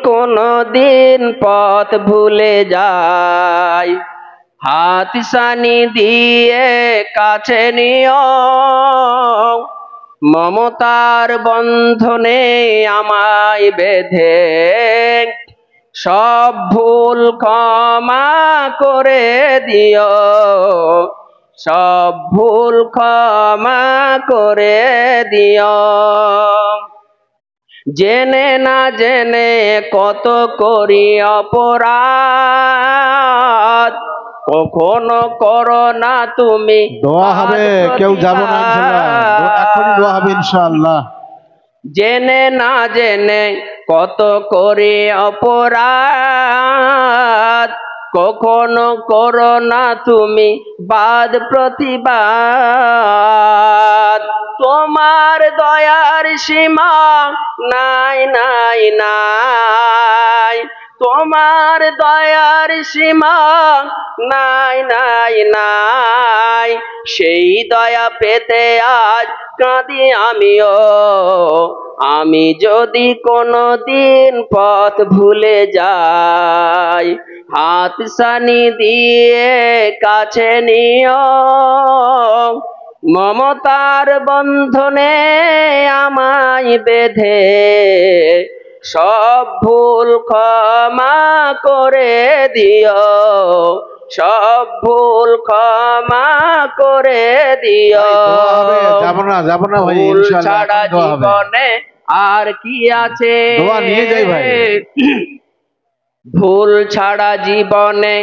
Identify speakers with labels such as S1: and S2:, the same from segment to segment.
S1: কোনো দিন পথ ভুলে যাই, হাতছানি দিয়ে কাছে নিও, মমতার বন্ধনে আমায় বেঁধে সব ভুল ক্ষমা করে দিও, সব ভুল ক্ষমা করে দিও। জেনে না জেনে কত করি অপরাধ, কখনো করো না তুমি
S2: দোয়া হবে, কেউ যাব না ইনশাআল্লাহ, এখনই দোয়া হবে ইনশাআল্লাহ।
S1: জেনে না জেনে কত করি অপরাধ, কখনো করো না তুমি বাদ প্রতিবাদ। তোমার দয়ার সীমা নাই নাই নাই, তোমার দয়ার সীমা নাই নাই নাই, সেই দয়া পেতে আজ কাঁদি আমিও। আমি যদি কোনো দিন পথ ভুলে যাই, হাতছানি দিয়ে কাছে নিও, মমতার বন্ধনে আমায় বেঁধে সব ভুল ক্ষমা করে দিও, সব ভুল ক্ষমা করে দিও। ভুল ছাড়া জীবনে আর কি আছে, ভুল ছাড়া জীবনে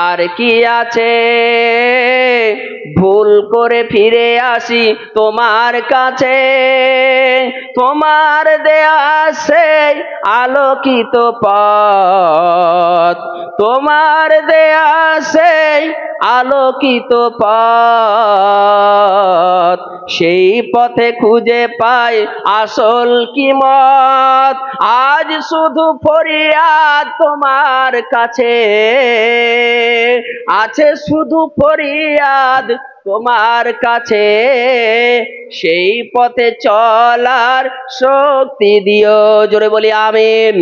S1: আর কি আছে, ভুল করে ফিরে আসি তোমার কাছে, তোমার দেয়া সেই আলোকিত পথ, তোমার দেয়া সেই আলোকিত পথ, সেই পথে খুঁজে পাই আসল কিমত। আজ শুধু ফরিয়াদ তোমার কাছে, আছে শুধু ফরিয়াদ তোমার কাছে, সেই পথে চলার শক্তি দিও, জোরে বলি আমিন।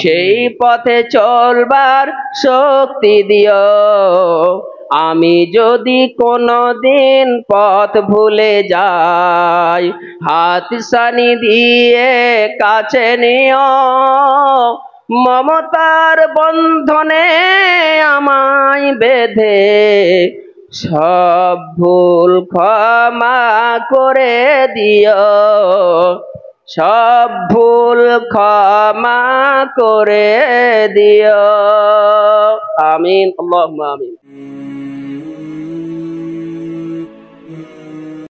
S1: সেই পথে চলবার শক্তি দিও, আমি যদি কোনো দিন পথ ভুলে যাই, হাতছানি দিয়ে কাছে নিও, মমতার বন্ধনে আমায় বেঁধে সব ভুল ক্ষমা করে দিও, সব ভুল ক্ষমা করে দিও। আমিন, আল্লাহুম্মা আমিন।